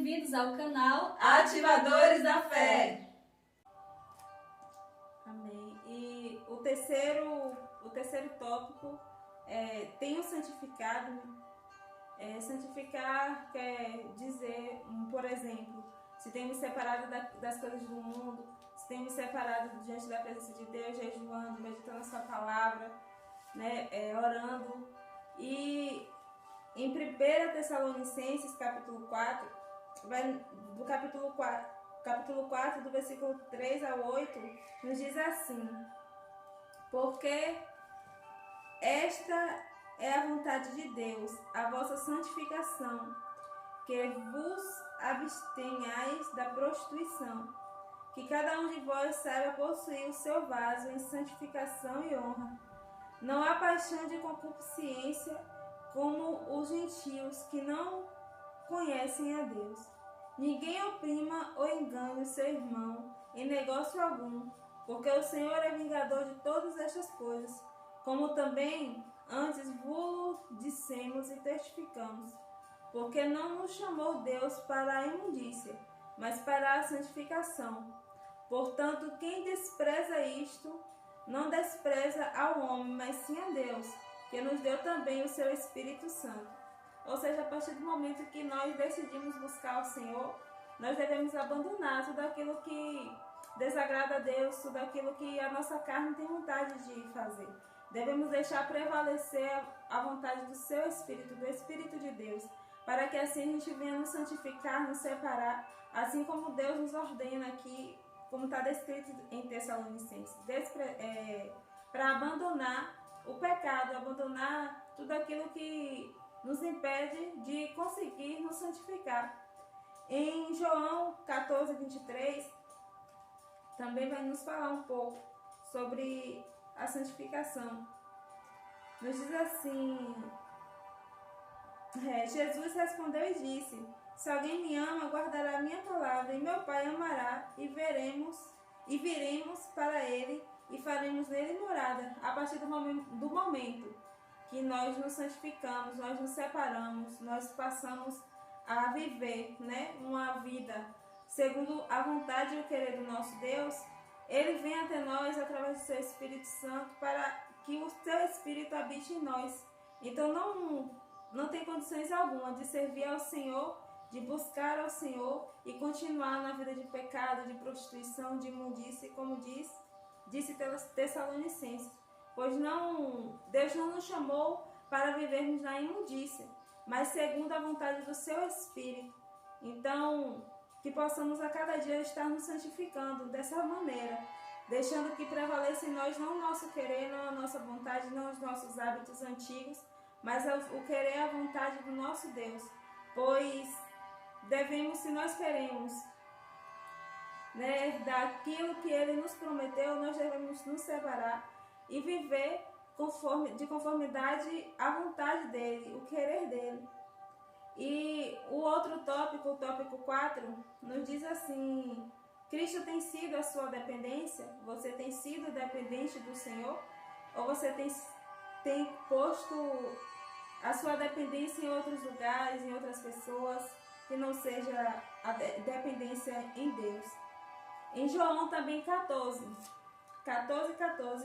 bem-vindos ao canal Ativadores da Fé. Amém. E o terceiro tópico é tenho santificado. Santificar quer dizer, por exemplo, se tenho me separado das coisas do mundo, se tenho me separado diante da presença de Deus, jejuando, meditando a sua palavra, né, orando. E em 1 Tessalonicenses, capítulo 4, do capítulo 4, do versículo 3 ao 8, nos diz assim: porque esta é a vontade de Deus, a vossa santificação, que vos abstenhais da prostituição, que cada um de vós saiba possuir o seu vaso em santificação e honra. Não há paixão de concupiscência como os gentios que não conhecem a Deus. Ninguém oprima ou engane o seu irmão em negócio algum, porque o Senhor é vingador de todas estas coisas, como também antes vos dissemos e testificamos, porque não nos chamou Deus para a imundícia, mas para a santificação. Portanto, quem despreza isto, não despreza ao homem, mas sim a Deus, que nos deu também o seu Espírito Santo. Ou seja, a partir do momento que nós decidimos buscar o Senhor, nós devemos abandonar tudo aquilo que desagrada a Deus, tudo aquilo que a nossa carne tem vontade de fazer. Devemos deixar prevalecer a vontade do seu Espírito, do Espírito de Deus, para que assim a gente venha nos santificar, nos separar, assim como Deus nos ordena aqui, como está descrito em Tessalonicenses, para abandonar o pecado, abandonar tudo aquilo que nos impede de conseguir nos santificar. Em João 14, 23, também vai nos falar um pouco sobre a santificação. Nos diz assim: Jesus respondeu e disse: se alguém me ama, guardará a minha palavra, e meu Pai amará, e viremos para ele, e faremos nele morada. A partir do momento que nós nos santificamos, nós nos separamos, nós passamos a viver, né, uma vida segundo a vontade e o querer do nosso Deus, Ele vem até nós através do seu Espírito Santo para que o seu Espírito habite em nós. Então não tem condições alguma de servir ao Senhor, de buscar ao Senhor e continuar na vida de pecado, de prostituição, de imundície, como disse Tessalonicenses. Pois Deus não nos chamou para vivermos na imundícia, mas segundo a vontade do seu Espírito. Então, que possamos a cada dia estar nos santificando dessa maneira, deixando que prevaleça em nós não o nosso querer, não a nossa vontade, não os nossos hábitos antigos, mas o querer e a vontade do nosso Deus. Pois devemos, se nós queremos, né, daquilo que Ele nos prometeu, nós devemos nos separar e viver de conformidade à vontade dEle, o querer dEle. E o outro tópico, o tópico 4, nos diz assim: Cristo tem sido a sua dependência? Você tem sido dependente do Senhor? Ou você tem posto a sua dependência em outros lugares, em outras pessoas, que não seja a dependência em Deus? Em João também 14,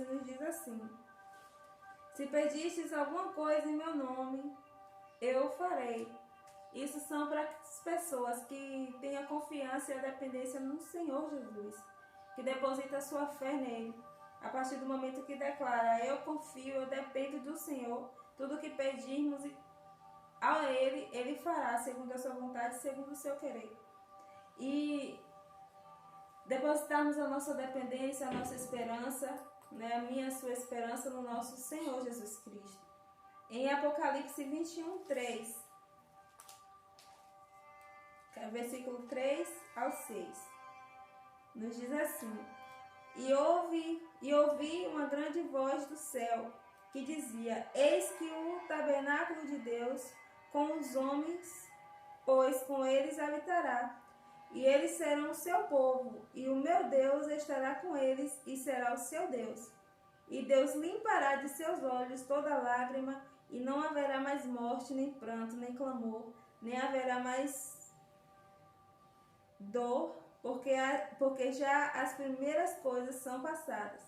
nos diz assim: se pedistes alguma coisa em meu nome, eu farei. Isso são para as pessoas que têm a confiança e a dependência no Senhor Jesus, que deposita a sua fé nele. A partir do momento que declara: eu confio, eu dependo do Senhor, tudo que pedirmos a Ele, Ele fará, segundo a sua vontade, segundo o seu querer. E depositarmos a nossa dependência, a nossa esperança, né, a minha, a sua esperança no nosso Senhor Jesus Cristo. Em Apocalipse 21, 3, versículo 3 ao 6, nos diz assim: e ouvi uma grande voz do céu, que dizia: eis que o tabernáculo de Deus com os homens, pois com eles habitará, e eles serão o seu povo, e o meu Deus estará com eles, e será o seu Deus. E Deus limpará de seus olhos toda lágrima, e não haverá mais morte, nem pranto, nem clamor, nem haverá mais dor, porque já as primeiras coisas são passadas.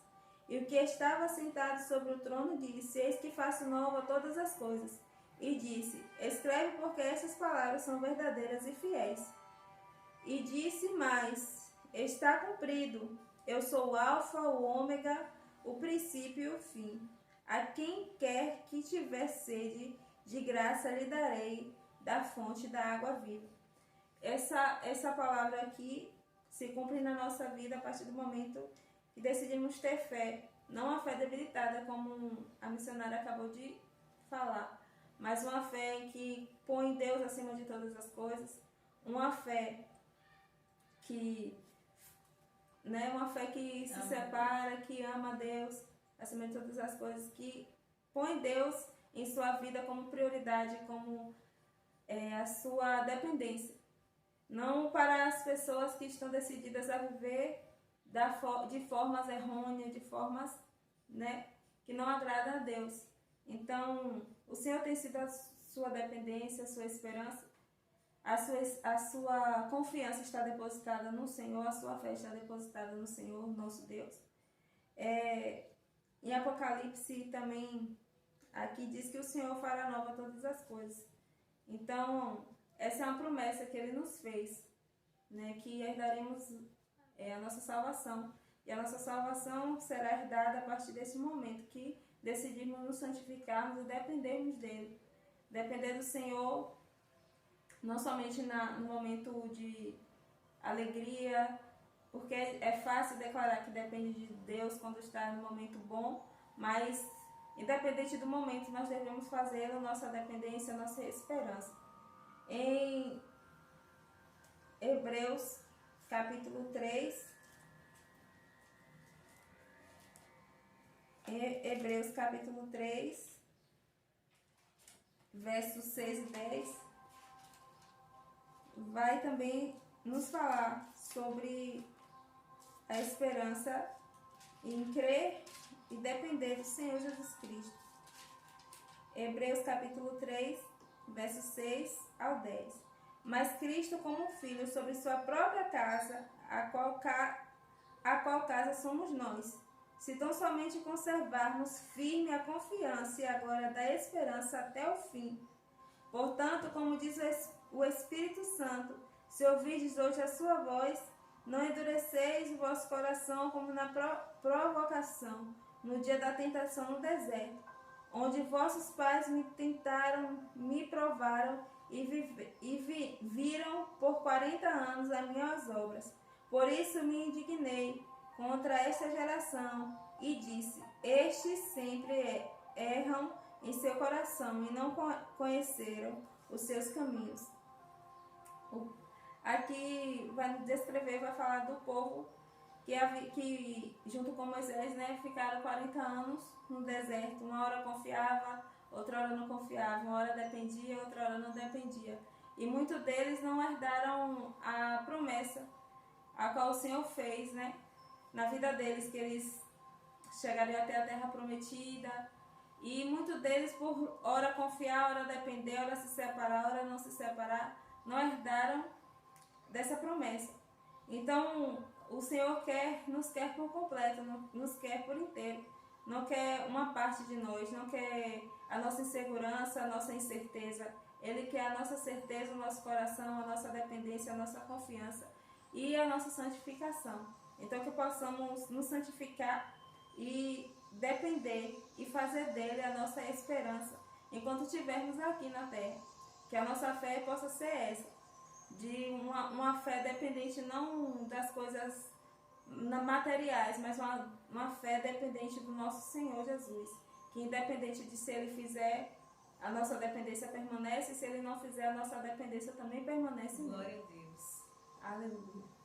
E o que estava sentado sobre o trono disse: Eis que faço nova todas as coisas. E disse: Escreve, porque essas palavras são verdadeiras e fiéis. E disse mais: Está cumprido. Eu sou o Alfa, o Ômega, o princípio e o fim. A quem quer que tiver sede, de graça lhe darei da fonte da água viva. Essa palavra aqui se cumpre na nossa vida a partir do momento que decidimos ter fé. Não a fé debilitada, como a missionária acabou de falar, mas uma fé em que põe Deus acima de todas as coisas. Uma fé que se separa, que ama Deus acima de todas as coisas, que põe Deus em sua vida como prioridade, como a sua dependência. Não para as pessoas que estão decididas a viver de formas errôneas, de formas que não agradam a Deus. Então, o Senhor tem sido a sua dependência, a sua esperança. A sua confiança está depositada no Senhor, a sua fé está depositada no Senhor, nosso Deus. Em Apocalipse também, aqui diz que o Senhor fará nova todas as coisas. Então, essa é uma promessa que Ele nos fez, que herdaremos a nossa salvação. E a nossa salvação será herdada a partir desse momento que decidimos nos santificarmos e dependermos dEle. Depender do Senhor, não somente no momento de alegria, porque é fácil declarar que depende de Deus quando está no momento bom, mas independente do momento, nós devemos fazer a nossa dependência, a nossa esperança. Em Hebreus capítulo 3, Hebreus capítulo 3, versos 6 e 10, vai também nos falar sobre a esperança em crer e depender do Senhor Jesus Cristo. Hebreus capítulo 3, versos 6 ao 10. Mas Cristo como Filho sobre sua própria casa, a qual casa somos nós, se tão somente conservarmos firme a confiança e agora da esperança até o fim. Portanto, como diz o Espírito Santo, se ouvirdes hoje a sua voz, não endureceis o vosso coração como na provocação, no dia da tentação no deserto, onde vossos pais me tentaram, me provaram e viram por 40 anos as minhas obras. Por isso me indignei contra esta geração e disse: Estes sempre erram em seu coração e não conheceram os seus caminhos. Aqui vai descrever, vai falar do povo que junto com Moisés, ficaram 40 anos no deserto. Uma hora confiava, outra hora não confiava, uma hora dependia, outra hora não dependia. E muitos deles não herdaram a promessa a qual o Senhor fez, na vida deles, que eles chegariam até a terra prometida. E muitos deles, por hora confiar, hora depender, hora se separar, hora não se separar, não herdaram dessa promessa. Então, o Senhor nos quer por completo, nos quer por inteiro. Não quer uma parte de nós, não quer a nossa insegurança, a nossa incerteza. Ele quer a nossa certeza, o nosso coração, a nossa dependência, a nossa confiança e a nossa santificação. Então, que possamos nos santificar e depender e fazer dele a nossa esperança enquanto estivermos aqui na terra. Que a nossa fé possa ser essa, de uma fé dependente não das coisas materiais, mas uma fé dependente do nosso Senhor Jesus, que independente de se Ele fizer, a nossa dependência permanece, e se Ele não fizer, a nossa dependência também permanece. Glória a Deus. Aleluia.